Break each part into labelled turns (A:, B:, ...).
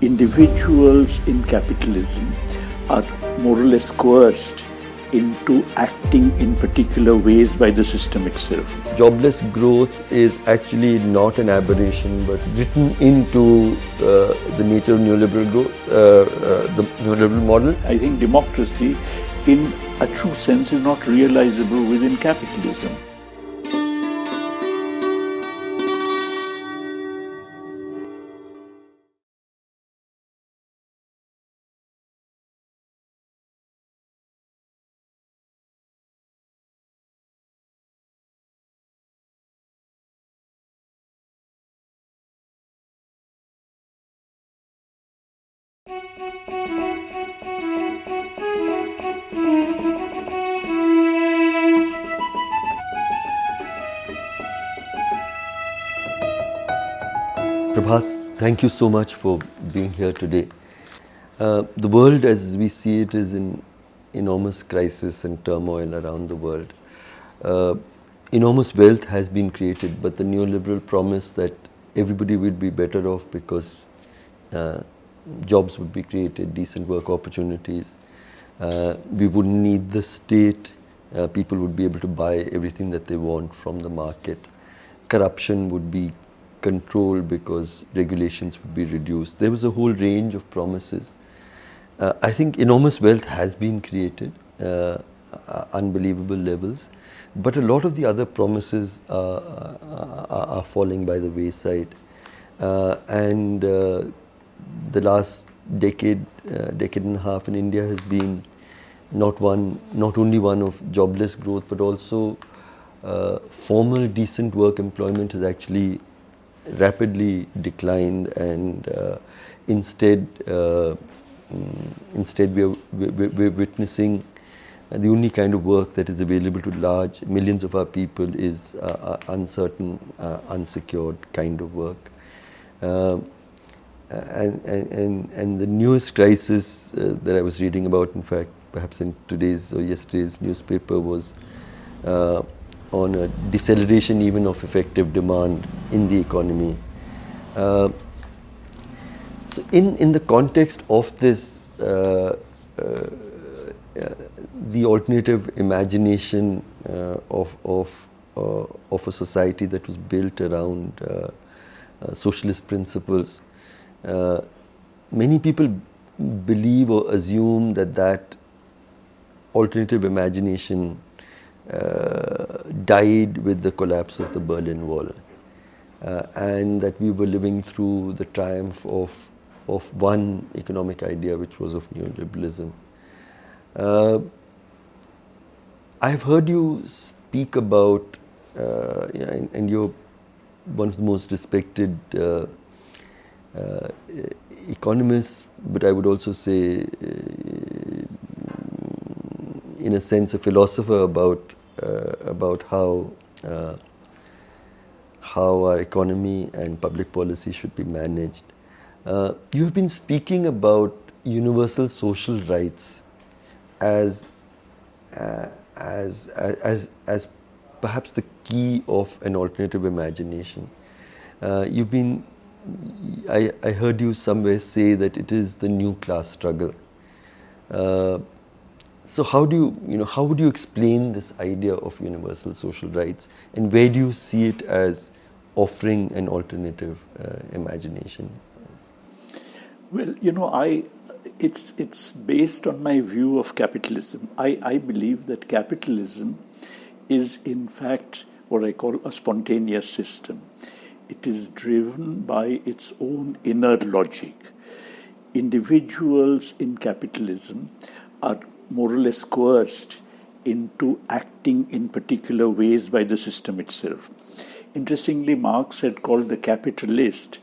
A: individuals in capitalism are more or less coerced into acting in particular ways by the system itself.
B: Jobless growth is actually not an aberration but written into the nature of neoliberal growth, the neoliberal model.
A: I think democracy in a true sense is not realizable within capitalism.
B: Prabhat, thank you so much for being here today. The world as we see it is in enormous crisis and turmoil around the world. Enormous wealth has been created, but the neoliberal promise that everybody will be better off because jobs would be created, decent work opportunities, we wouldn't need the state, people would be able to buy everything that they want from the market, corruption would be controlled because regulations would be reduced. There was a whole range of promises. I think enormous wealth has been created, unbelievable levels, but a lot of the other promises are falling by the wayside. And the last decade and a half in India has been not only one of jobless growth, but also formal decent work employment has actually rapidly declined, and instead we are witnessing the only kind of work that is available to large millions of our people is uncertain, unsecured kind of work. And the newest crisis that I was reading about, in fact, perhaps in today's or yesterday's newspaper, was on a deceleration even of effective demand in the economy. So in the context of this, the alternative imagination of a society that was built around socialist principles, many people believe or assume that alternative imagination died with the collapse of the Berlin Wall, and that we were living through the triumph of one economic idea, which was of neoliberalism. I've heard you speak about, and you're one of the most respected economists, but I would also say, in a sense, a philosopher about how our economy and public policy should be managed. You've been speaking about universal social rights as perhaps the key of an alternative imagination. I heard you somewhere say that it is the new class struggle. So how would you explain this idea of universal social rights, and where do you see it as offering an alternative imagination?
A: Well, it's based on my view of capitalism. I believe that capitalism is in fact what I call a spontaneous system. It is driven by its own inner logic. Individuals in capitalism are more or less coerced into acting in particular ways by the system itself. Interestingly, Marx had called the capitalist,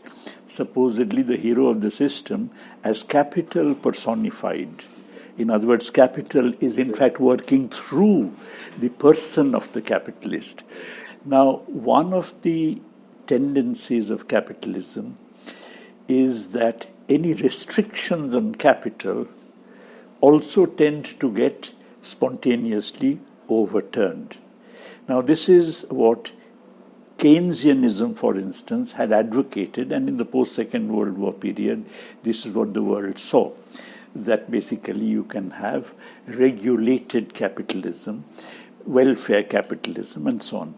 A: supposedly the hero of the system, as capital personified. In other words, capital is in fact working through the person of the capitalist. Now, one of the tendencies of capitalism is that any restrictions on capital also tend to get spontaneously overturned. Now, this is what Keynesianism, for instance, had advocated, and in the post-Second World War period, this is what the world saw, that basically you can have regulated capitalism, welfare capitalism, and so on.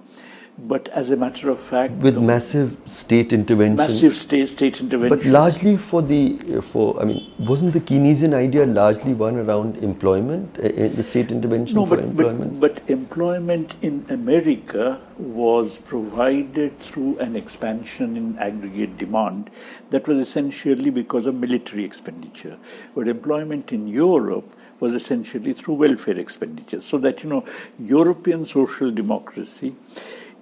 A: But as a matter of fact,
B: with massive state interventions.
A: Massive state intervention.
B: But largely wasn't the Keynesian idea largely one around employment, the state intervention for employment?
A: But employment in America was provided through an expansion in aggregate demand that was essentially because of military expenditure. But employment in Europe was essentially through welfare expenditure. So that, European social democracy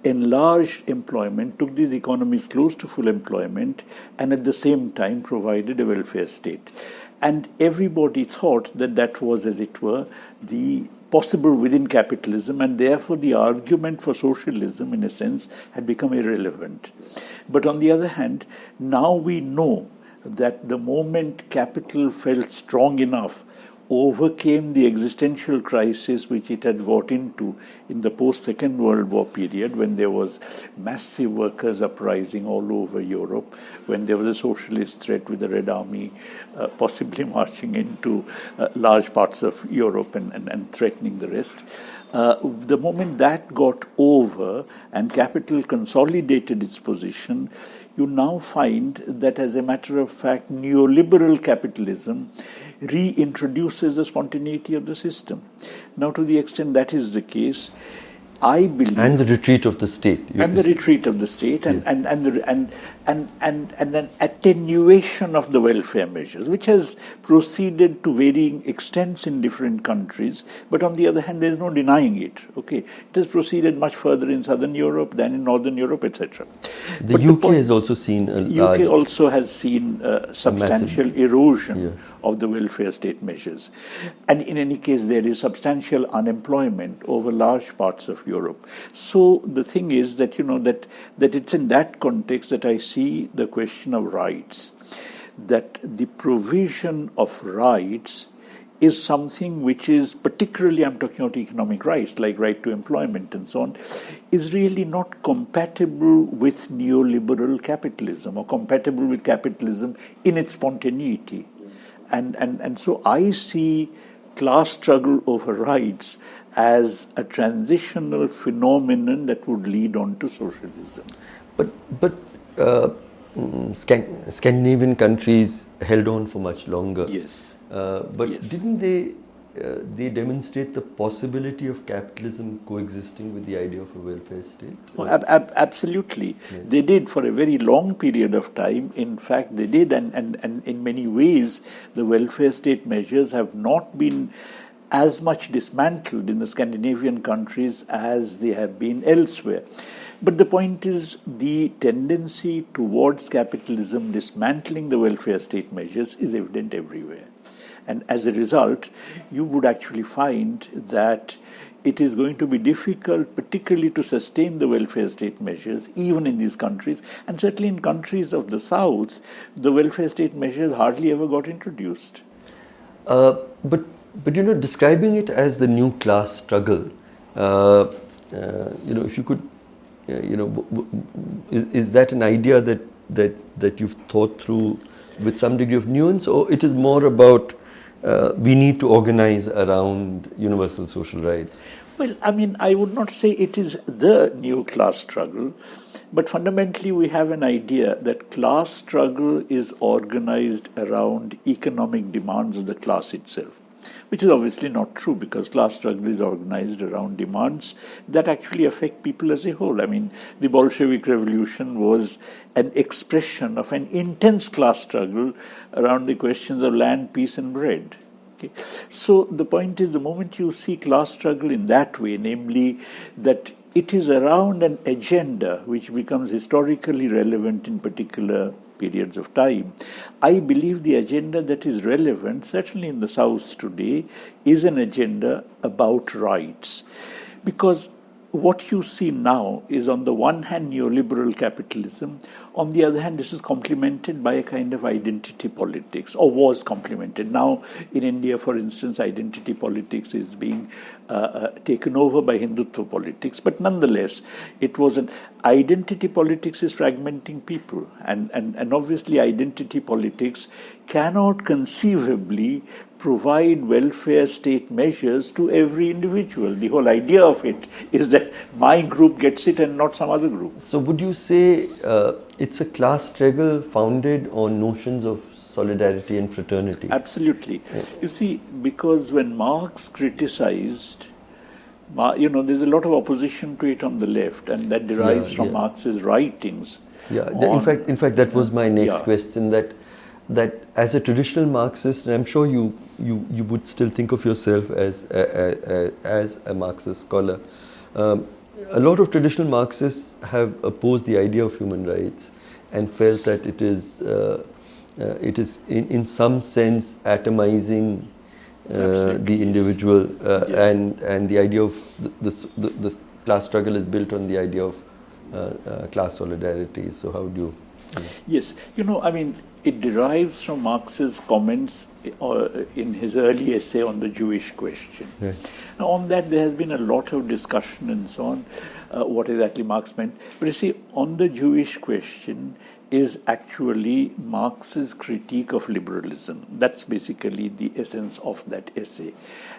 A: enlarged employment, took these economies close to full employment, and at the same time provided a welfare state. And everybody thought that that was, as it were, the possible within capitalism, and therefore the argument for socialism, in a sense, had become irrelevant. But on the other hand, now we know that the moment capital felt strong enough, overcame the existential crisis which it had got into in the post-Second World War period, when there was massive workers' uprising all over Europe, when there was a socialist threat with the Red Army possibly marching into large parts of Europe and threatening the rest. The moment that got over and capital consolidated its position, you now find that, as a matter of fact, neoliberal capitalism reintroduces the spontaneity of the system. Now, to the extent that is the case, I believe,
B: and the retreat of the state,
A: and the retreat of the state, and an attenuation of the welfare measures, which has proceeded to varying extents in different countries. But on the other hand, there is no denying it. Okay, it has proceeded much further in Southern Europe than in Northern Europe, etc.
B: The UK has also seen a large,
A: UK also has seen substantial erosion of the welfare state measures. And in any case, there is substantial unemployment over large parts of Europe. So the thing is that, that it's in that context that I see the question of rights, that the provision of rights is something which is, particularly I'm talking about economic rights, like right to employment and so on, is really not compatible with neoliberal capitalism or compatible with capitalism in its spontaneity. And so I see class struggle over rights as a transitional phenomenon that would lead on to socialism.
B: But Scandinavian countries held on for much longer.
A: Yes.
B: But
A: yes.
B: Didn't they demonstrate the possibility of capitalism coexisting with the idea of a welfare state?
A: Oh, absolutely. Yeah. They did for a very long period of time. In fact, they did, and in many ways, the welfare state measures have not been as much dismantled in the Scandinavian countries as they have been elsewhere. But the point is, the tendency towards capitalism dismantling the welfare state measures is evident everywhere. And as a result, you would actually find that it is going to be difficult, particularly to sustain the welfare state measures, even in these countries. And certainly in countries of the South, the welfare state measures hardly ever got introduced.
B: But describing it as the new class struggle, if you could, is that an idea that you've thought through with some degree of nuance, or it is more about we need to organize around universal social rights?
A: Well, I would not say it is the new class struggle, but fundamentally we have an idea that class struggle is organized around economic demands of the class itself, which is obviously not true, because class struggle is organized around demands that actually affect people as a whole. The Bolshevik Revolution was an expression of an intense class struggle around the questions of land, peace, and bread. Okay? So the point is, the moment you see class struggle in that way, namely that it is around an agenda which becomes historically relevant in particular periods of time, I believe the agenda that is relevant, certainly in the South today, is an agenda about rights. Because what you see now is, on the one hand, neoliberal capitalism, On the other hand, this is complemented by a kind of identity politics, or was complemented. Now, in India, for instance, identity politics is being taken over by Hindutva politics, but nonetheless, it was an identity politics is fragmenting people, and obviously, identity politics cannot conceivably provide welfare state measures to every individual. The whole idea of it is that my group gets it and not some other group.
B: So would you say it's a class struggle founded on notions of solidarity and fraternity?
A: Absolutely. Yeah. You see, because when Marx criticized, there's a lot of opposition to it on the left, and that derives from Marx's writings.
B: Yeah, in fact, that was my next question, that as a traditional Marxist, and I'm sure you would still think of yourself as a Marxist scholar, a lot of traditional Marxists have opposed the idea of human rights and felt that it is in some sense atomizing the individual, and the idea of the class struggle is built on the idea of class solidarity. So how do you?
A: Yes, it derives from Marx's comments in his early essay on the Jewish question. Right. Now, on that, there has been a lot of discussion and so on, what exactly Marx meant. But you see, on the Jewish question is actually Marx's critique of liberalism. That's basically the essence of that essay.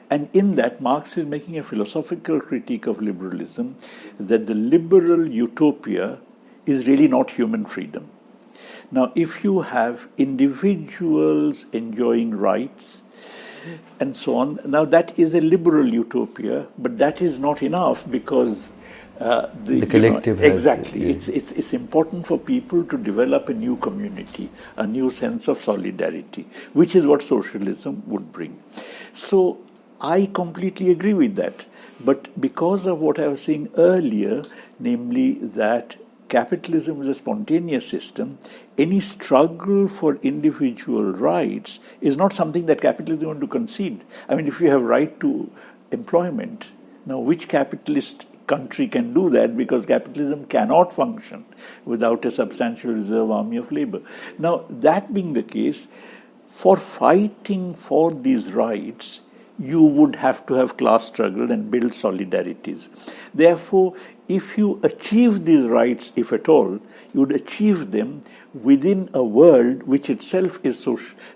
A: And in that, Marx is making a philosophical critique of liberalism, that the liberal utopia is really not human freedom. Now, if you have individuals enjoying rights and so on, now that is a liberal utopia, but that is not enough because the collective has, exactly. It's important for people to develop a new community, a new sense of solidarity, which is what socialism would bring. So I completely agree with that. But because of what I was saying earlier, namely that capitalism is a spontaneous system, any struggle for individual rights is not something that capitalism wants to concede. If you have right to employment, now which capitalist country can do that, because capitalism cannot function without a substantial reserve army of labor. Now, that being the case, for fighting for these rights, you would have to have class struggle and build solidarities. Therefore, if you achieve these rights, if at all, you would achieve them within a world which itself is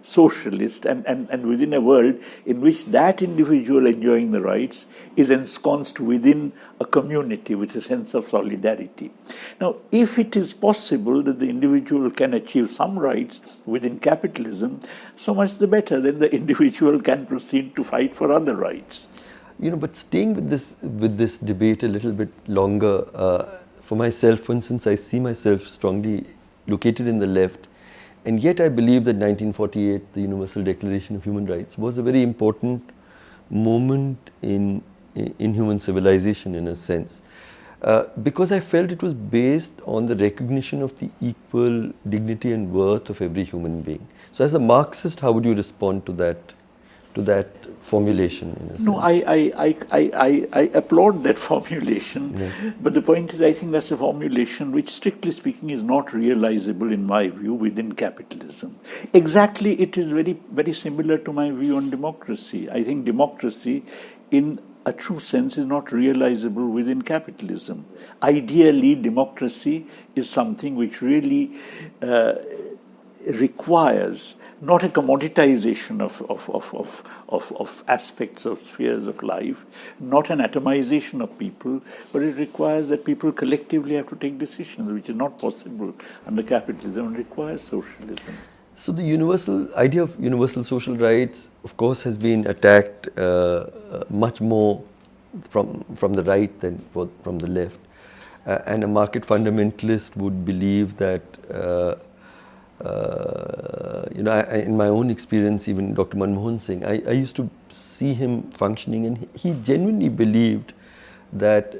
A: socialist, and within a world in which that individual enjoying the rights is ensconced within a community with a sense of solidarity. Now, if it is possible that the individual can achieve some rights within capitalism, so much the better, then the individual can proceed to fight for other rights.
B: But staying with this debate a little bit longer, for myself, for instance, I see myself strongly located in the left, and yet I believe that 1948, the Universal Declaration of Human Rights, was a very important moment in human civilization, in a sense, because I felt it was based on the recognition of the equal dignity and worth of every human being. So as a Marxist, how would you respond to that formulation, in a sense?
A: No, I applaud that formulation, but the point is, I think that's a formulation which, strictly speaking, is not realizable, in my view, within capitalism. Exactly, it is very, very similar to my view on democracy. I think democracy, in a true sense, is not realizable within capitalism. Ideally, democracy is something which really requires not a commoditization of aspects of spheres of life, not an atomization of people, but it requires that people collectively have to take decisions, which is not possible under capitalism. It requires socialism.
B: So the idea of universal social rights, of course, has been attacked much more from the right than from the left. And a market fundamentalist would believe that in my own experience, even Dr. Manmohan Singh, I used to see him functioning, and he genuinely believed that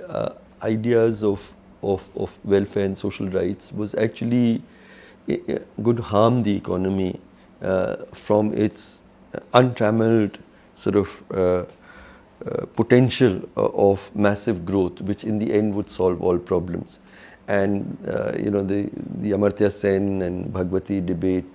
B: ideas of welfare and social rights was actually going to harm the economy from its untrammeled sort of potential of massive growth, which in the end would solve all problems. and the Amartya Sen and Bhagwati debate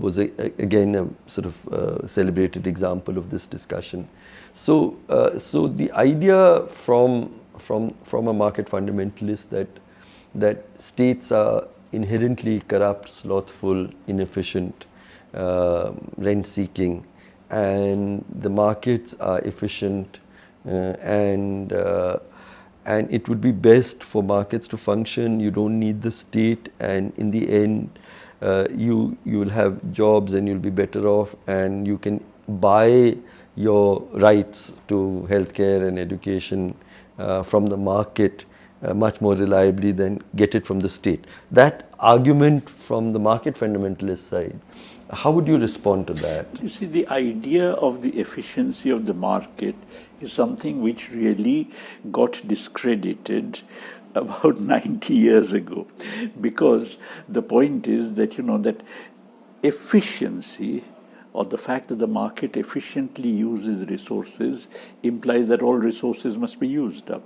B: was again a sort of celebrated example of this discussion. So the idea from a market fundamentalist that states are inherently corrupt, slothful, inefficient, rent-seeking, and the markets are efficient, and it would be best for markets to function. You don't need the state, and in the end, you will have jobs and you'll be better off, and you can buy your rights to healthcare and education from the market much more reliably than get it from the state. That argument from the market fundamentalist side, how would you respond to that?
A: You see, the idea of the efficiency of the market is something which really got discredited about 90 years ago, because the point is that that efficiency, or the fact that the market efficiently uses resources, implies that all resources must be used up.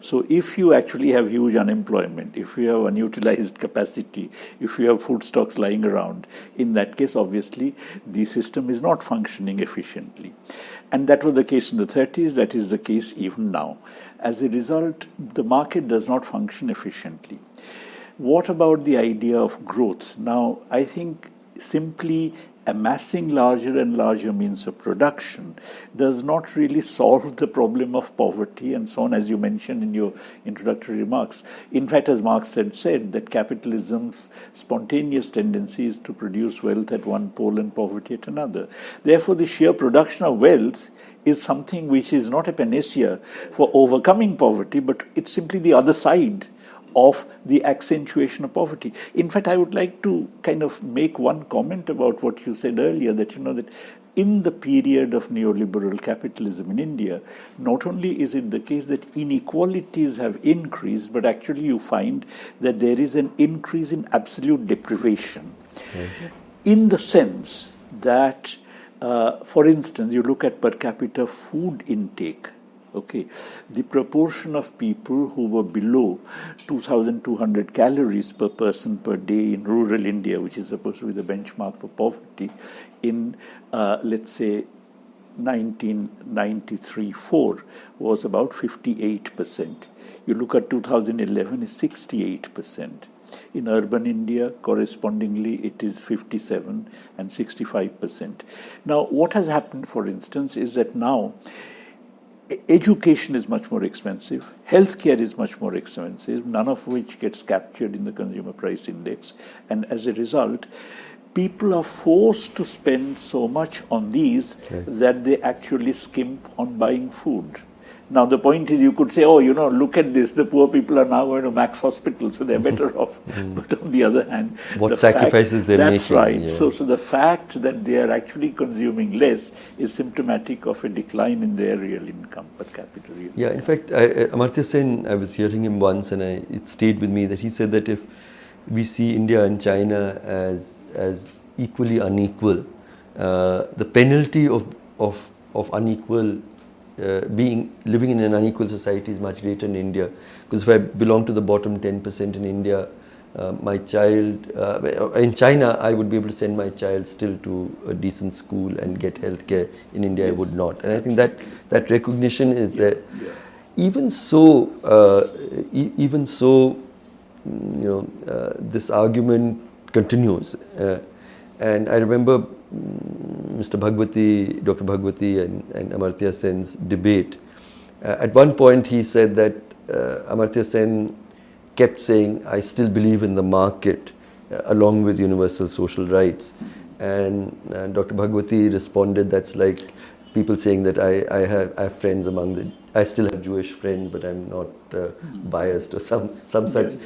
A: So if you actually have huge unemployment, if you have unutilized capacity, if you have food stocks lying around, in that case, obviously, the system is not functioning efficiently. And that was the case in the 30s, that is the case even now. As a result, the market does not function efficiently. What about the idea of growth? Now, I think simply amassing larger and larger means of production does not really solve the problem of poverty and so on, as you mentioned in your introductory remarks. In fact, as Marx had said, that capitalism's spontaneous tendency is to produce wealth at one pole and poverty at another. Therefore, the sheer production of wealth is something which is not a panacea for overcoming poverty, but it's simply the other side of the accentuation of poverty. In fact, I would like to kind of make one comment about what you said earlier, that that in the period of neoliberal capitalism in India, not only is it the case that inequalities have increased, but actually you find that there is an increase in absolute deprivation. In the sense that, for instance, you look at per capita food intake. Okay, the proportion of people who were below 2,200 calories per person per day in rural India, which is supposed to be the benchmark for poverty, in let's say 1993-4 was about 58%. You look at 2011, it's 68%. In urban India, correspondingly, it is 57 and 65%. Now, what has happened, for instance, is that now education is much more expensive, healthcare is much more expensive, none of which gets captured in the consumer price index, and as a result, people are forced to spend so much on these that they actually skimp on buying food. Now, the point is, you could say, look at this, the poor people are now going to Max Hospital, so they're better off. But on the other hand,
B: what sacrifices they're making.
A: That's right. Yeah. So the fact that they are actually consuming less is symptomatic of a decline in their real income per capita.
B: Yeah, in fact, Amartya Sen, I was hearing him once, and it stayed with me, that he said that if we see India and China as equally unequal, the penalty of unequal living in an unequal society is much greater in India. Because if I belong to the bottom 10% in India, my child, in China, I would be able to send my child still to a decent school and get healthcare. In India, I would not. And I think that recognition is there. Yeah. Even so, this argument continues. And I remember Mr. Bhagwati, Dr. Bhagwati and Amartya Sen's debate. At one point he said that Amartya Sen kept saying, I still believe in the market along with universal social rights. And Dr. Bhagwati responded, that's like people saying that I have friends I still have Jewish friends, but I'm not biased or some such.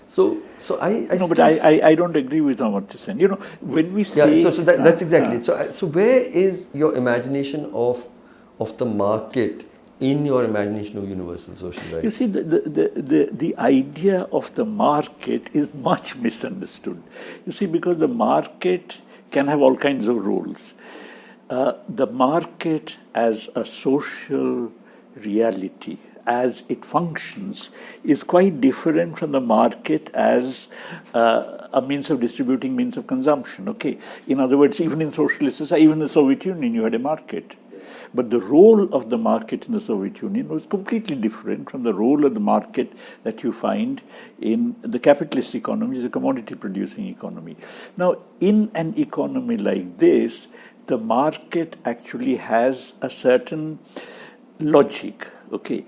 B: So I
A: but I don't agree with Amartya Sen. When we say
B: that's exactly it. So where is your imagination of the market in your imagination of universal social rights?
A: You see, the idea of the market is much misunderstood. You see, because the market can have all kinds of roles. The market as a social reality, as it functions is quite different from the market as a means of distributing means of consumption. Okay, in other words, even in socialist society, even in the Soviet Union, you had a market. But the role of the market in the Soviet Union was completely different from the role of the market that you find in the capitalist economy, which is a commodity-producing economy. Now, in an economy like this, the market actually has a certain logic, okay?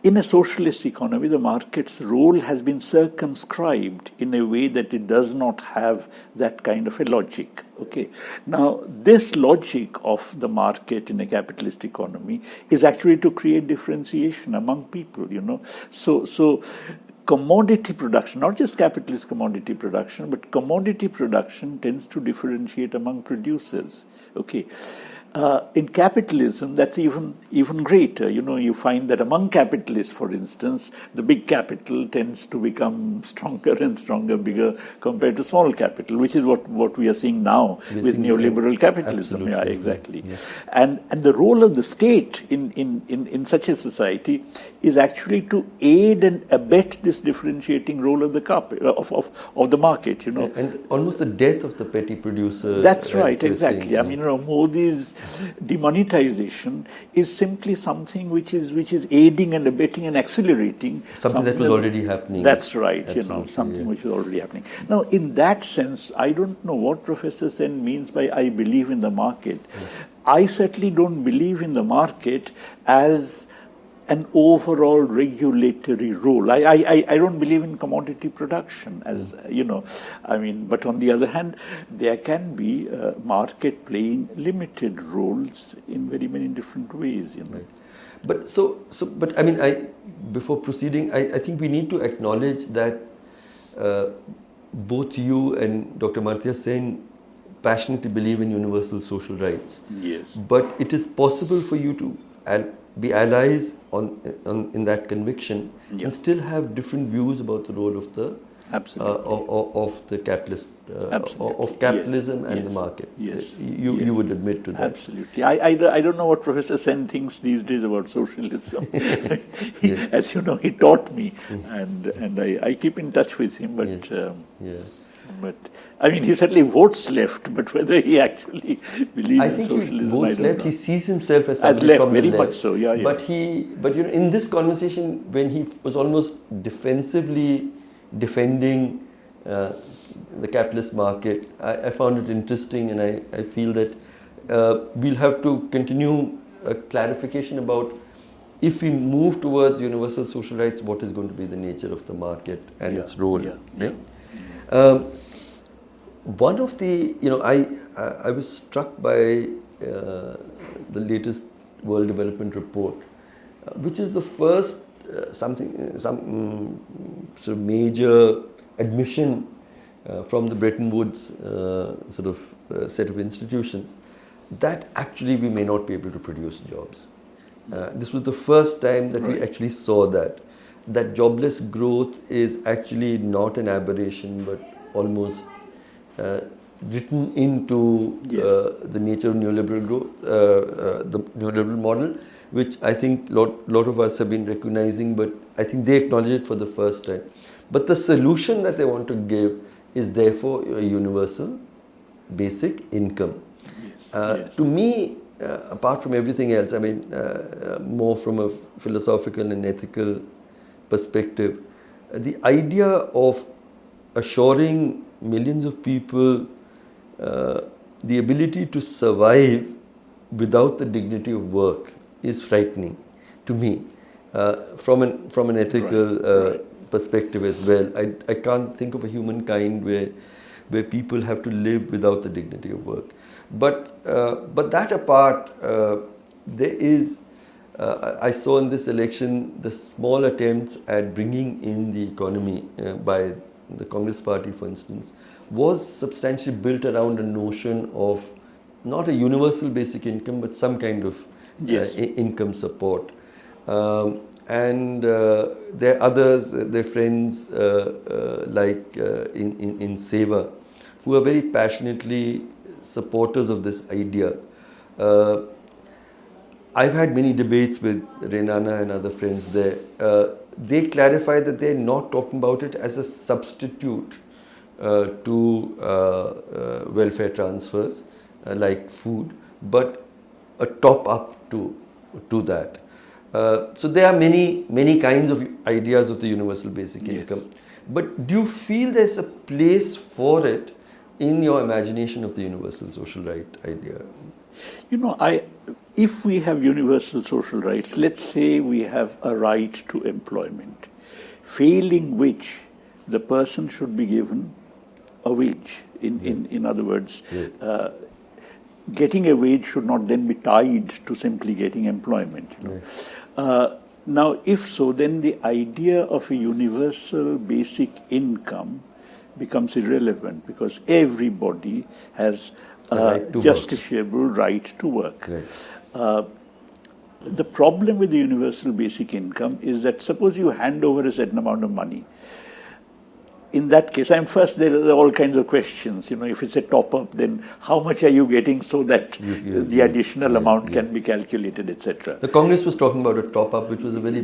A: In a socialist economy, the market's role has been circumscribed in a way that it does not have that kind of a logic. Okay. Now, this logic of the market in a capitalist economy is actually to create differentiation among people, you know. So commodity production, not just capitalist commodity production, but commodity production tends to differentiate among producers. Okay. In capitalism, that's even greater. You know, you find that among capitalists, for instance, the big capital tends to become stronger and stronger, bigger compared to small capital, which is what we are seeing now with neoliberal capitalism.
B: Absolutely.
A: Yeah, exactly.
B: Yes.
A: And the role of the state in such a society is actually to aid and abet this differentiating role of the of the market. You know,
B: and almost the death of the petty producer.
A: That's right, exactly.
B: Saying,
A: I mean, you know, Modi's demonetization is simply something which is aiding and abetting and accelerating
B: something that was already happening.
A: That's right,
B: Absolutely,
A: you know, something which is already happening. Now, in that sense, I don't know what Professor Sen means by I believe in the market. I certainly don't believe in the market as an overall regulatory role. I don't believe in commodity production as, you know, I mean, but on the other hand, there can be market playing limited roles in very many different ways, you know.
B: Right. But I mean, before proceeding, I think we need to acknowledge that both you and Dr. Amartya Sen passionately believe in universal social rights.
A: Yes.
B: But it is possible for you to be allies in that conviction and still have different views about the role of the of the capitalist of capitalism and the market.
A: Yes,
B: you would admit to that.
A: Absolutely. I don't know what Professor Sen thinks these days about socialism. As you know, he taught me, and I keep in touch with him. But but I mean, he certainly votes left. But whether he actually believes in socialism,
B: he votes
A: I don't
B: left.
A: know.
B: He sees himself as somebody from
A: very
B: the left.
A: much so. Yeah.
B: But you know, in this conversation, when he was almost defensively defending the capitalist market, I found it interesting, and I feel that we'll have to continue a clarification about if we move towards universal social rights, what is going to be the nature of the market and its role. One of the, you know, I was struck by the latest World Development Report, which is the first some sort of major admission from the Bretton Woods set of institutions that actually we may not be able to produce jobs. This was the first time that we actually saw that jobless growth is actually not an aberration, but almost written into the nature of neoliberal growth, the neoliberal model, which I think lot of us have been recognizing, but I think they acknowledge it for the first time. But the solution that they want to give is therefore a universal basic income. To me, apart from everything else, I mean, more from a philosophical and ethical perspective, the idea of assuring millions of people the ability to survive without the dignity of work is frightening to me from an ethical perspective as well. I can't think of a humankind where people have to live without the dignity of work. But that apart, there is, I saw in this election the small attempts at bringing in the economy by the Congress Party, for instance, was substantially built around a notion of not a universal basic income, but some kind of income support. And there are others, their friends like in Seva, who are very passionately supporters of this idea. I've had many debates with Renana and other friends there. They clarify that they're not talking about it as a substitute to welfare transfers like food, but a top up to that. So there are many kinds of ideas of the universal basic income. But do you feel there's a place for it in your imagination of the universal social right idea?
A: If we have universal social rights, let's say we have a right to employment, failing which the person should be given a wage. In other words, getting a wage should not then be tied to simply getting employment. Now, if so, then the idea of a universal basic income becomes irrelevant, because everybody has a justiciable right to work. The problem with the universal basic income is that suppose you hand over a certain amount of money. In that case, there are all kinds of questions. If it's a top-up, then how much are you getting so that the additional amount can be calculated, etc.
B: The Congress was talking about a top-up, which was a very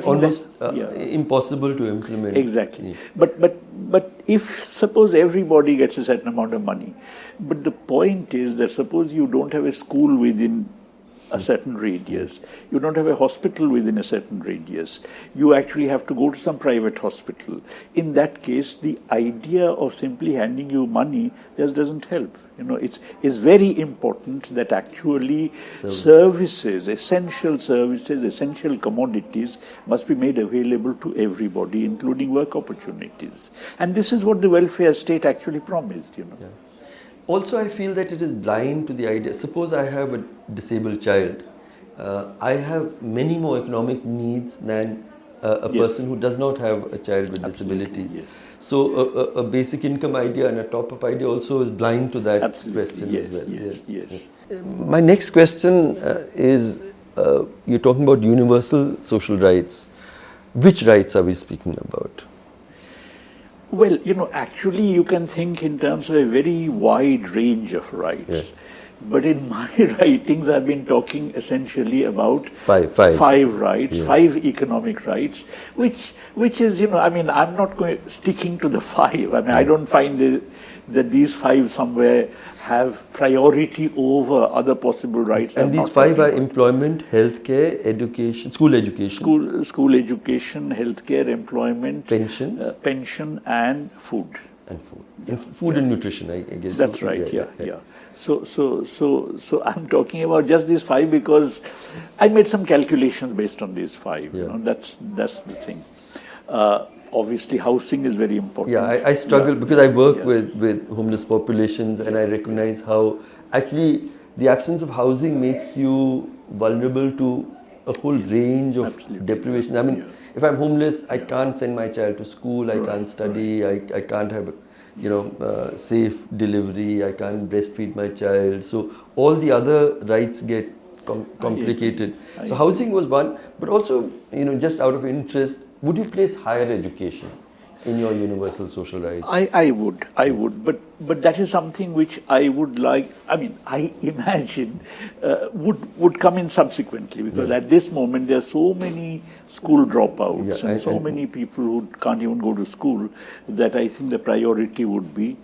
B: almost impossible to implement.
A: Exactly. But if suppose everybody gets a certain amount of money, but the point is that suppose you don't have a school within a certain radius, you don't have a hospital within a certain radius, you actually have to go to some private hospital. In that case, the idea of simply handing you money just doesn't help. It's very important that actually services, essential commodities must be made available to everybody, including work opportunities. And this is what the welfare state actually promised.
B: Also, I feel that it is blind to the idea. Suppose I have a disabled child. I have many more economic needs than a person who does not have a child with disabilities. So a basic income idea and a top-up idea also is blind to that question as well.
A: Yes.
B: My next question is, you're talking about universal social rights. Which rights are we speaking about?
A: Well, actually you can think in terms of a very wide range of rights. But in my writings, I've been talking essentially about five rights, 5 economic rights, which is, I'm not sticking to the 5. I don't find that these 5 somewhere have priority over other possible rights.
B: And these 5 are employment, healthcare, education, school education.
A: School education, healthcare, employment, pension and food.
B: And food and nutrition, I guess.
A: That's right, yeah. So I'm talking about just these 5 because I made some calculations based on these 5. That's the thing. Obviously, housing is very important.
B: I struggle because I work with homeless populations, and I recognize how actually the absence of housing makes you vulnerable to a whole range of deprivation. If I'm homeless, I can't send my child to school, I can't study, I can't have safe delivery, I can't breastfeed my child. So all the other rights get complicated. So housing was one, but also, just out of interest, would you place higher education in your universal social rights?
A: I would, but that is something which I would like. I imagine would come in subsequently, because at this moment there are so many school dropouts and so many people who can't even go to school that I think the priority would be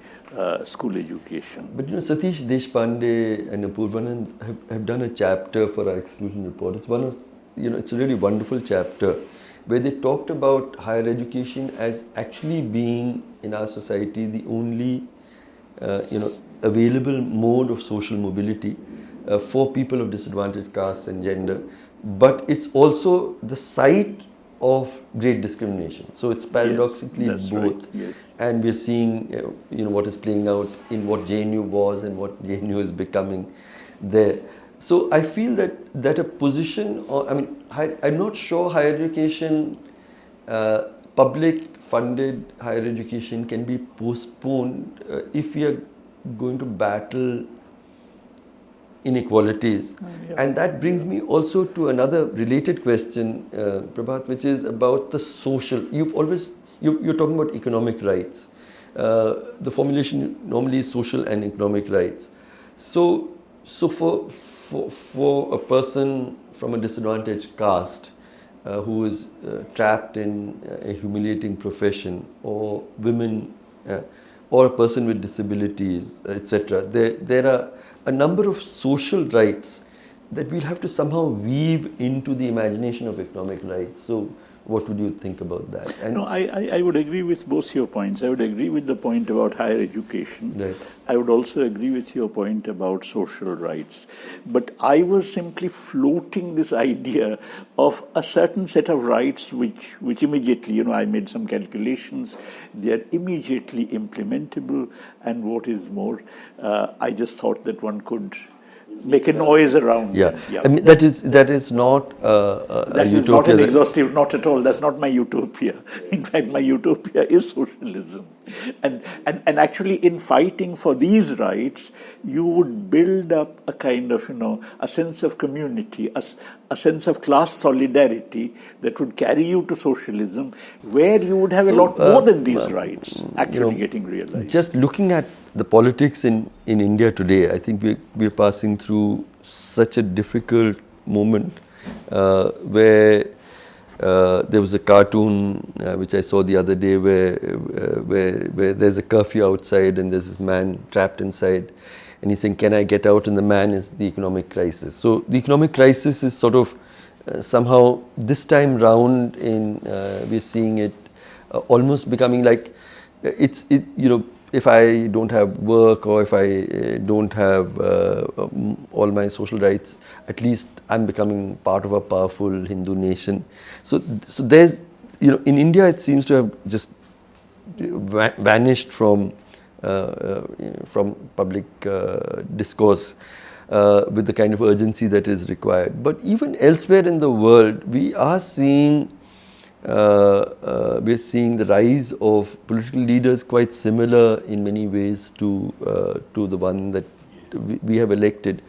A: school education.
B: But Satish Deshpande and Apurvanand have done a chapter for our exclusion report. It's it's a really wonderful chapter, where they talked about higher education as actually being in our society the only available mode of social mobility for people of disadvantaged castes and gender, but it's also the site of great discrimination. So it's paradoxically both.
A: Right.
B: And we're seeing what is playing out in what JNU was and what JNU is becoming there. So I feel that a position, I'm not sure higher education, public funded higher education can be postponed if we are going to battle inequalities. And that brings me also to another related question, Prabhat, which is about the social. You're talking about economic rights. The formulation normally is social and economic rights. So for a person from a disadvantaged caste who is trapped in a humiliating profession, or women, or a person with disabilities, etc., there are a number of social rights that we'll have to somehow weave into the imagination of economic rights. So what would you think about that?
A: And no, I would agree with both your points. I would agree with the point about higher education.
B: Right.
A: I would also agree with your point about social rights. But I was simply floating this idea of a certain set of rights which immediately, I made some calculations, they are immediately implementable, and what is more, I just thought that one could make a noise around.
B: Yeah.
A: Yeah.
B: I mean, that is not
A: that
B: a
A: is
B: utopia.
A: not an exhaustive, not at all. That's not my utopia. In fact, my utopia is socialism. And actually, in fighting for these rights, you would build up a kind of, a sense of community, a sense of class solidarity that would carry you to socialism, where you would have a lot more than these rights actually getting realized.
B: Just looking at the politics in India today, I think we're passing through such a difficult moment where there was a cartoon which I saw the other day where there's a curfew outside and there's this man trapped inside, and he's saying, "Can I get out?" And the man is the economic crisis. So the economic crisis is sort of somehow this time round we're seeing it almost becoming like if I don't have work, or if I don't have all my social rights, at least I'm becoming part of a powerful Hindu nation. So there's, in India it seems to have just vanished from public discourse with the kind of urgency that is required. But even elsewhere in the world, we are seeing the rise of political leaders quite similar in many ways to the one that we have elected.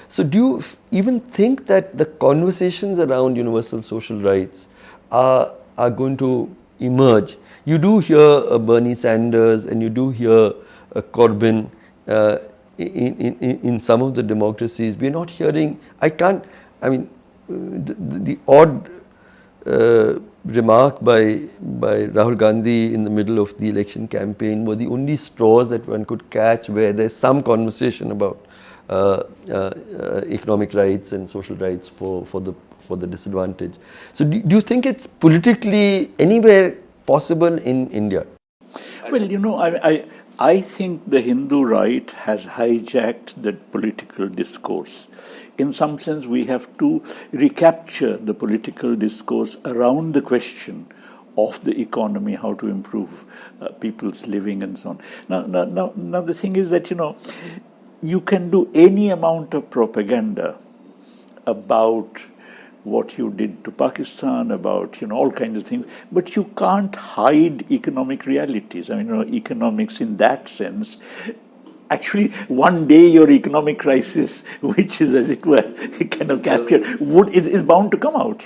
B: So do you even think that the conversations around universal social rights are going to emerge? You do hear Bernie Sanders and you do hear Corbyn in some of the democracies. We're not hearing, the odd remark by Rahul Gandhi in the middle of the election campaign were the only straws that one could catch where there's some conversation about economic rights and social rights for the disadvantaged. So do you think it's politically anywhere possible in India?
A: Well, I think the Hindu right has hijacked the political discourse. In some sense, we have to recapture the political discourse around the question of the economy, how to improve people's living and so on. Now the thing is that, you can do any amount of propaganda about what you did to Pakistan, about all kinds of things, but you can't hide economic realities. Economics in that sense, actually one day your economic crisis, which is as it were kind of captured, is bound to come out.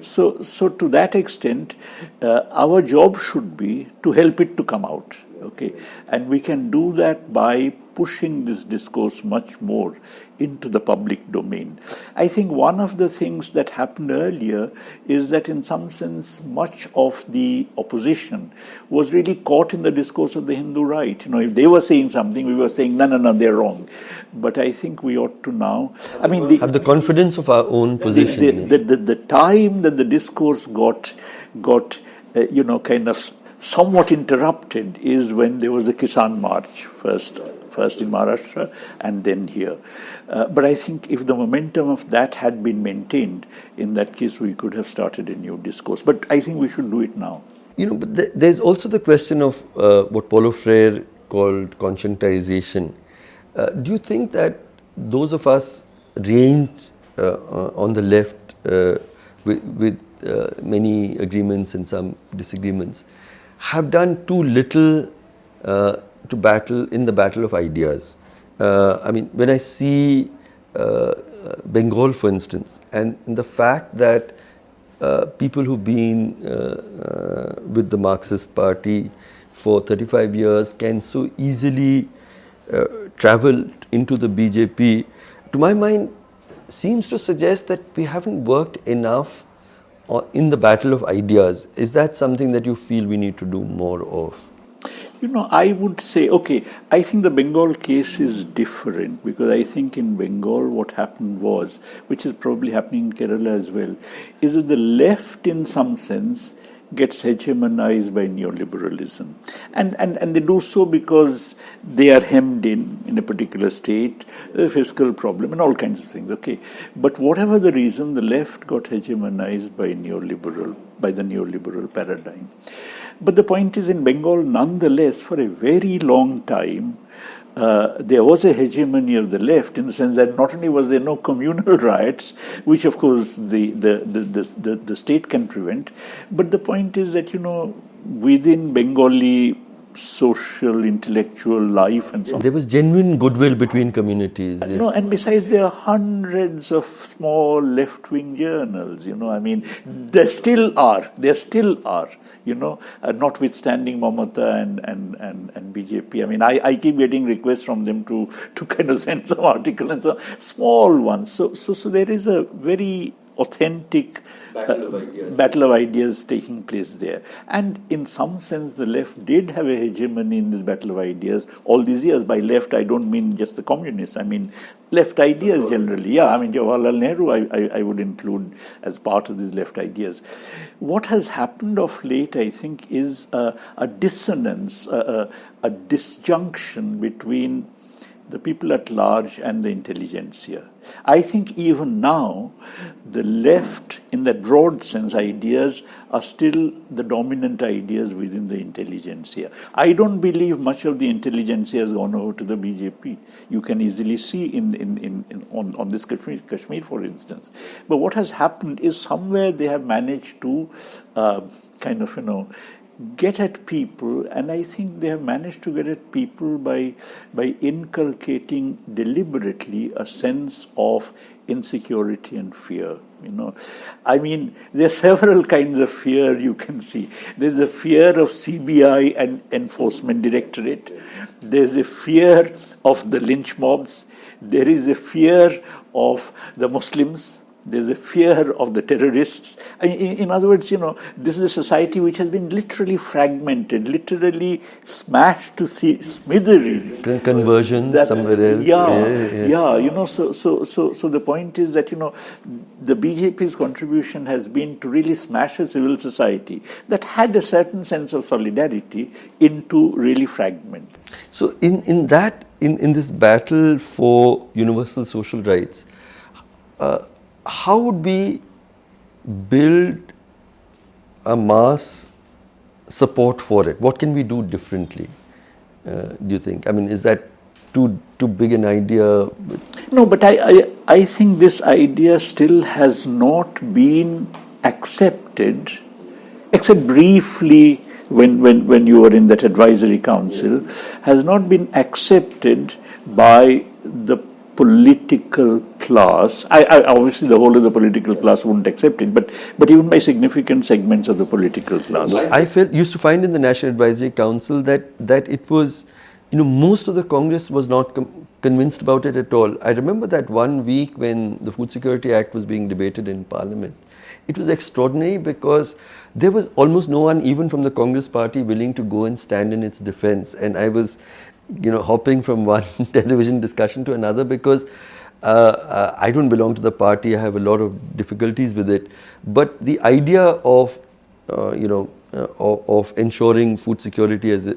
A: So to that extent, our job should be to help it to come out. Okay, and we can do that by pushing this discourse much more into the public domain. I think one of the things that happened earlier is that in some sense much of the opposition was really caught in the discourse of the Hindu right. If they were saying something, we were saying, no, they're wrong. But I think we ought to now,
B: have the confidence of our own position.
A: The time that the discourse got kind of somewhat interrupted is when there was the Kisan March, first in Maharashtra and then here. But I think if the momentum of that had been maintained, in that case we could have started a new discourse. But I think we should do it now.
B: But there's also the question of what Paulo Freire called conscientization. Do you think that those of us ranged on the left with many agreements and some disagreements have done too little to battle in the battle of ideas? When I see Bengal, for instance, and the fact that people who've been with the Marxist Party for 35 years can so easily travel into the BJP, to my mind, seems to suggest that we haven't worked enough in the battle of ideas. Is that something that you feel we need to do more of?
A: I would say, okay, I think the Bengal case is different because I think in Bengal what happened was, which is probably happening in Kerala as well, is that the left in some sense gets hegemonized by neoliberalism. And they do so because they are hemmed in a particular state, a fiscal problem and all kinds of things, okay. But whatever the reason, the left got hegemonized by the neoliberal paradigm. But the point is, in Bengal, nonetheless, for a very long time, there was a hegemony of the left in the sense that not only was there no communal riots, which of course the state can prevent, but the point is that, within Bengali social, intellectual life and so on.
B: There was genuine goodwill between communities. Yes.
A: And besides, there are hundreds of small left-wing journals, there still are, notwithstanding Mamata and BJP. I keep getting requests from them to kind of send some article and so small ones. So there is a very authentic battle of ideas taking place there. And in some sense, the left did have a hegemony in this battle of ideas all these years. By left, I don't mean just the communists. I mean left ideas generally. Yeah, Jawaharlal Nehru, I would include as part of these left ideas. What has happened of late, I think, is a dissonance, a disjunction between the people at large and the intelligentsia. I think even now, the left, in that broad sense, ideas are still the dominant ideas within the intelligentsia. I don't believe much of the intelligentsia has gone over to the BJP. You can easily see on this Kashmir, for instance. But what has happened is somewhere they have managed to get at people, and I think they have managed to get at people by inculcating deliberately a sense of insecurity and fear. There are several kinds of fear you can see. There's a fear of CBI and Enforcement Directorate. There's a fear of the lynch mobs. There is a fear of the Muslims. There's a fear of the terrorists. In other words, this is a society which has been literally fragmented, literally smashed to smithereens.
B: Conversion somewhere else.
A: So the point is that, the BJP's contribution has been to really smash a civil society that had a certain sense of solidarity into really fragment.
B: So in this battle for universal social rights, how would we build a mass support for it? What can we do differently, do you think? Is that too big an idea?
A: No, but I think this idea still has not been accepted, except briefly when you were in that advisory council, has not been accepted by the political class. Obviously the whole of the political class wouldn't accept it, but even by significant segments of the political class.
B: I used to find in the National Advisory Council that it was, most of the Congress was not convinced about it at all. I remember that one week when the Food Security Act was being debated in Parliament. It was extraordinary because there was almost no one, even from the Congress party, willing to go and stand in its defense. And I was hopping from one television discussion to another because I don't belong to the party. I have a lot of difficulties with it. But the idea of, of ensuring food security as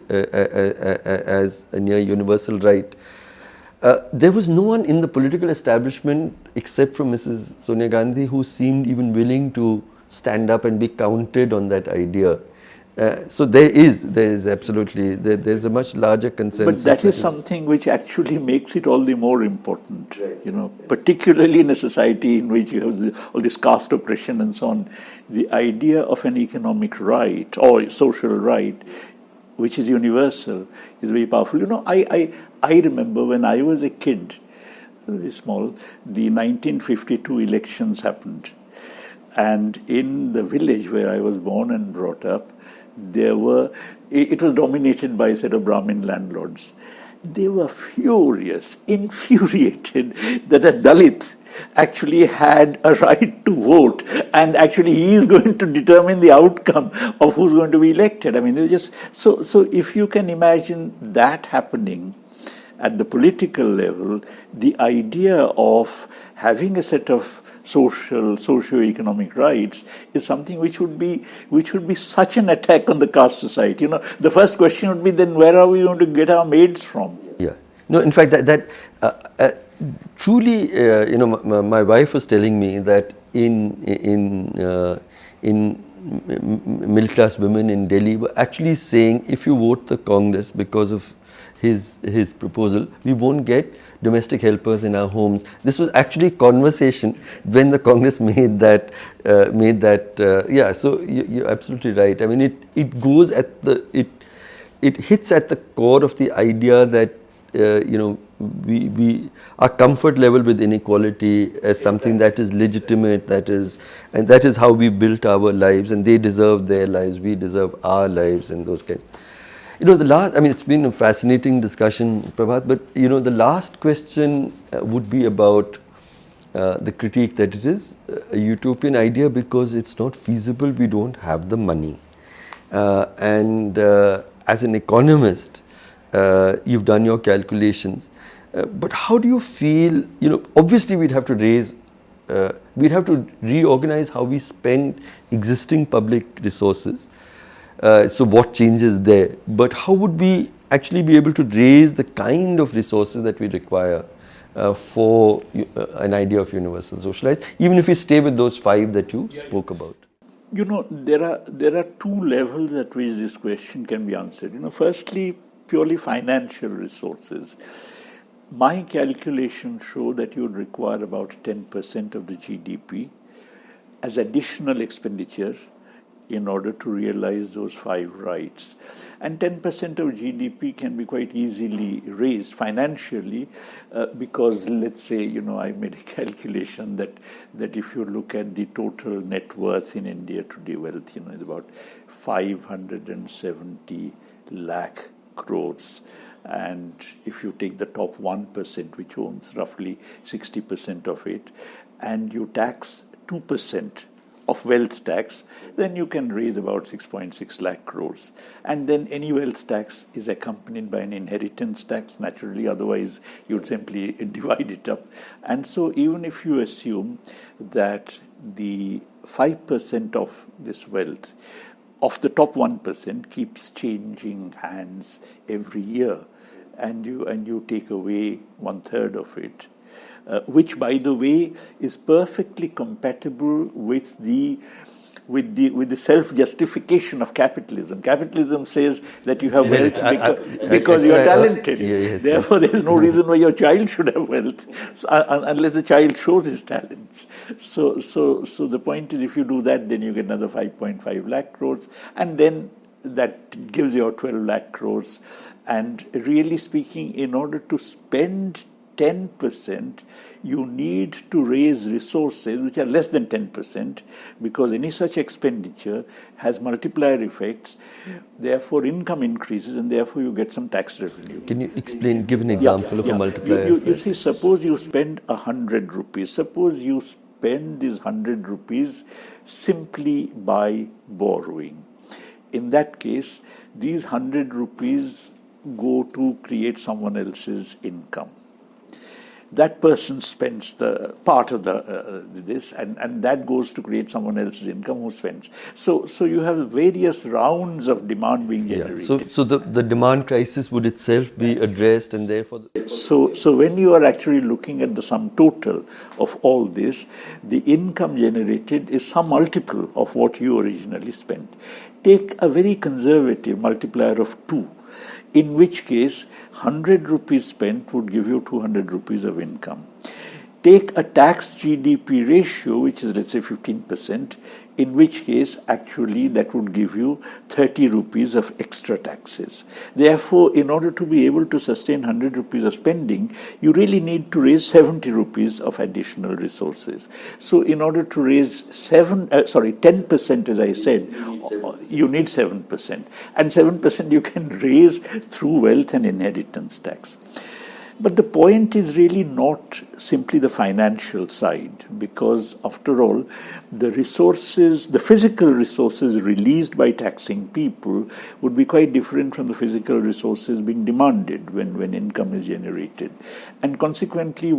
B: a near universal right, there was no one in the political establishment except from Mrs. Sonia Gandhi who seemed even willing to stand up and be counted on that idea. So there is absolutely, there's a much larger consensus.
A: But that is something which actually makes it all the more important, particularly in a society in which you have all this caste oppression and so on. The idea of an economic right or social right, which is universal, is very powerful. I remember when I was a kid, very small, the 1952 elections happened. And in the village where I was born and brought up, it was dominated by a set of Brahmin landlords. they were furious, infuriated that a Dalit actually had a right to vote, and actually he is going to determine the outcome of who's going to be elected. I mean, they were just so if you can imagine that happening at the political level, the idea of having a set of socio-economic rights is something which would be such an attack on the caste society. The first question would be, then where are we going to get our maids from?
B: Yeah. No, in fact, truly, my wife was telling me that in middle class women in Delhi were actually saying, if you vote the Congress because of his proposal, we won't get domestic helpers in our homes. This was actually a conversation when the Congress made that. Yeah, so you're absolutely right. I mean, it goes at it hits at the core of the idea that our comfort level with inequality as something that is legitimate, that is how we built our lives, and they deserve their lives, we deserve our lives, and those kind. It's been a fascinating discussion, Prabhat, but the last question would be about the critique that it is a utopian idea because it's not feasible, we don't have the money. As an economist, you've done your calculations, but how do you feel, obviously we'd have to reorganize how we spend existing public resources. So what changes there? But how would we actually be able to raise the kind of resources that we require for an idea of universal social rights, even if we stay with those 5 that you spoke about?
A: There are 2 levels at which this question can be answered. Firstly, purely financial resources. My calculations show that you would require about 10% of the GDP as additional expenditure in order to realize those 5 rights. And 10% of GDP can be quite easily raised financially because, let's say, I made a calculation that if you look at the total net worth in India today, wealth, is about 570 lakh crores. And if you take the top 1%, which owns roughly 60% of it, and you tax 2% of wealth tax, then you can raise about 6.6 lakh crores. And then any wealth tax is accompanied by an inheritance tax, naturally, otherwise you'd simply divide it up. And so even if you assume that the 5% of this wealth, of the top 1%, keeps changing hands every year, and you take away 1/3 of it, which, by the way, is perfectly compatible with the self-justification of capitalism. Capitalism says that you have wealth because you are talented.
B: Yes.
A: Therefore, there is no reason why your child should have wealth unless the child shows his talents. So the point is, if you do that, then you get another 5.5 lakh crores, and then that gives you 12 lakh crores. And really speaking, in order to spend 10%, you need to raise resources which are less than 10%, because any such expenditure has multiplier effects. Therefore, income increases, and therefore you get some tax revenue.
B: Can you explain, give an example of a multiplier effect?
A: You see, suppose you spend 100 rupees. Suppose you spend these 100 rupees simply by borrowing. In that case, these 100 rupees go to create someone else's income. That person spends the part of this, and that goes to create someone else's income who spends. So you have various rounds of demand being generated.
B: So the demand crisis would itself be addressed, and therefore.
A: So when you are actually looking at the sum total of all this, the income generated is some multiple of what you originally spent. Take a very conservative multiplier of 2. In which case, 100 rupees spent would give you 200 rupees of income. take a tax GDP ratio, which is let's say 15%, in which case actually that would give you 30 rupees of extra taxes. Therefore, in order to be able to sustain 100 rupees of spending, you really need to raise 70 rupees of additional resources. So in order to raise 10%, as I said, you need 7%. And 7% you can raise through wealth and inheritance tax. But the point is really not simply the financial side, because after all, the resources, the physical resources released by taxing people would be quite different from the physical resources being demanded when income is generated. And consequently,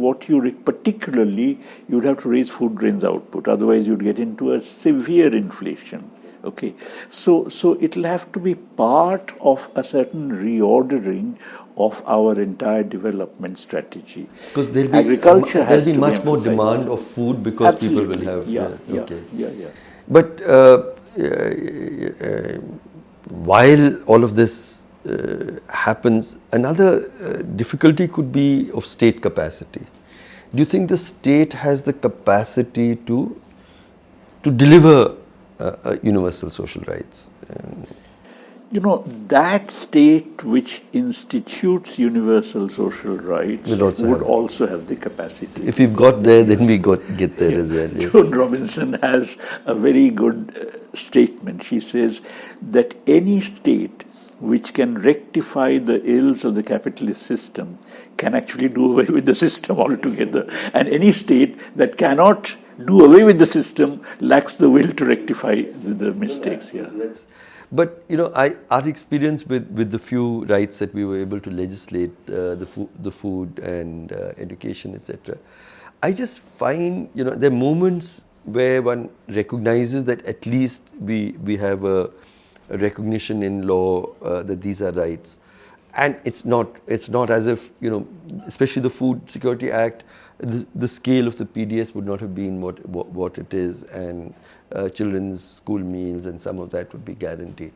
A: particularly, you'd have to raise food grains output, otherwise you'd get into a severe inflation. Okay, so it'll have to be part of a certain reordering of our entire development strategy.
B: Because there'll be much more demand of food because
A: Absolutely.
B: People will have.
A: Yeah.
B: But while all of this happens, another difficulty could be of state capacity. Do you think the state has the capacity to deliver universal social rights?
A: That state which institutes universal social rights would also have the capacity.
B: If we've got there, then we get there as well. Yeah.
A: Joan Robinson has a very good statement. She says that any state which can rectify the ills of the capitalist system can actually do away with the system altogether. And any state that cannot do away with the system lacks the will to rectify the mistakes. Yeah.
B: But our experience with the few rights that we were able to legislate, the food and education, etc. I just find there are moments where one recognizes that at least we have a recognition in law that these are rights, and it's not as if especially the Food Security Act. The scale of the PDS would not have been what it is, and children's school meals and some of that would be guaranteed.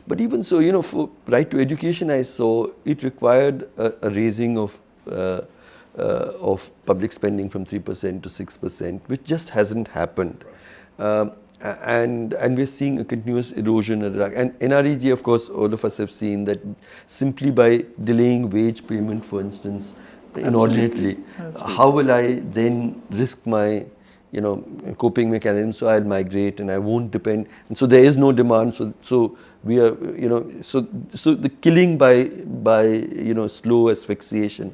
B: But even so, for right to education, I saw it required a raising of public spending from 3% to 6%, which just hasn't happened. And we're seeing a continuous erosion. And NREG, of course, all of us have seen that simply by delaying wage payment, for instance, inordinately, how will I then risk my coping mechanism? So I'll migrate and I won't depend, and so there is no demand. So we are so the killing by slow asphyxiation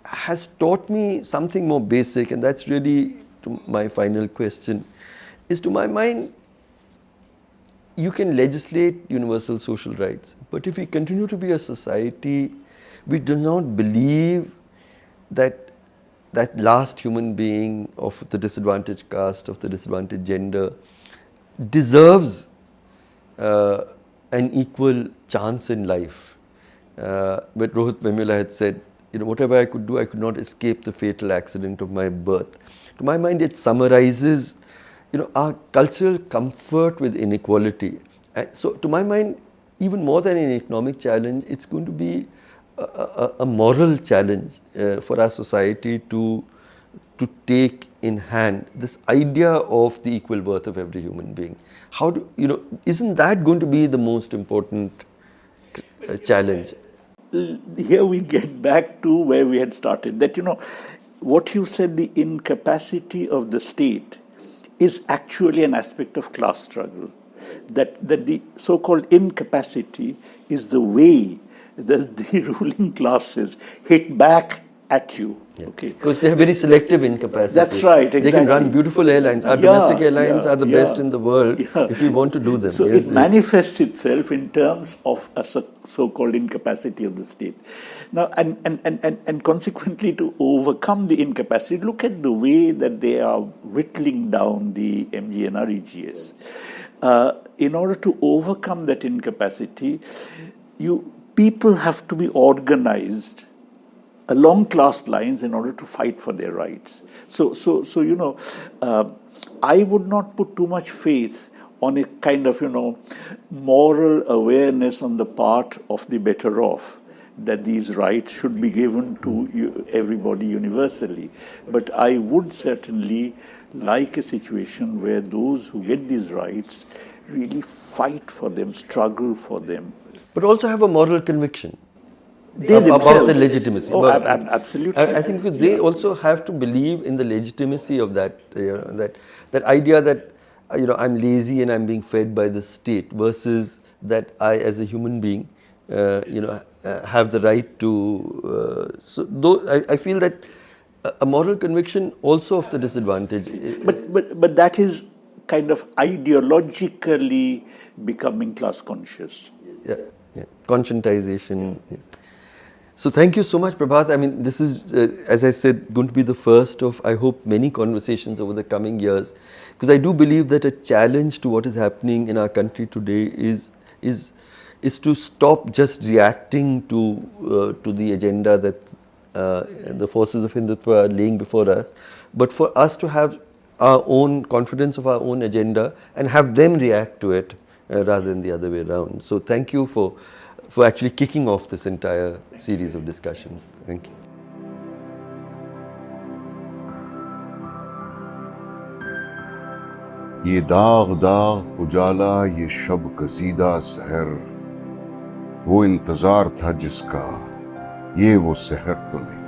B: has taught me something more basic, and that's really my final question. Is, to my mind, you can legislate universal social rights, but if we continue to be a society we do not believe that last human being of the disadvantaged caste, of the disadvantaged gender, deserves an equal chance in life. But Rohit Vemula had said, whatever I could do, I could not escape the fatal accident of my birth. To my mind, it summarizes, our cultural comfort with inequality. So to my mind, even more than an economic challenge, it's going to be a moral challenge for our society to take in hand this idea of the equal worth of every human being. Isn't that going to be the most important challenge?
A: Here we get back to where we had started, that what you said, the incapacity of the state is actually an aspect of class struggle. That the so-called incapacity is the way that the ruling classes hit back at you.
B: Yeah.
A: Okay.
B: Because they have very selective incapacity.
A: That's right, exactly.
B: They can run beautiful airlines. Our domestic airlines are the best in the world if we want to do them.
A: So it manifests itself in terms of a so-called incapacity of the state. Now, and consequently, to overcome the incapacity, look at the way that they are whittling down the MGNREGS. In order to overcome that incapacity, people have to be organized along class lines in order to fight for their rights. So I would not put too much faith on a kind of moral awareness on the part of the better off. that these rights should be given to everybody universally. But I would certainly like a situation where those who get these rights really fight for them, struggle for them.
B: But also have a moral conviction
A: They
B: about
A: themselves.
B: the legitimacy.
A: Oh,
B: But
A: absolutely.
B: I think because they also have to believe in the legitimacy of that, that idea that I'm lazy and I'm being fed by the state, versus that I, as a human being, have the right to. I feel that a moral conviction also of the disadvantage.
A: But that is kind of ideologically becoming class conscious.
B: Yeah. Conscientization. Yes. So thank you so much, Prabhat. I mean, this is, as I said, going to be the first of, I hope, many conversations over the coming years, because I do believe that a challenge to what is happening in our country today is to stop just reacting to the agenda that the forces of Hindutva are laying before us, but for us to have our own confidence of our own agenda and have them react to it rather than the other way around. So thank you for actually kicking off this entire series of discussions. Thank you.
C: ये दाग दाग उजाला ये शब कसीदा सहर, वो इंतजार था जिसका ये वो सहर तो नहीं।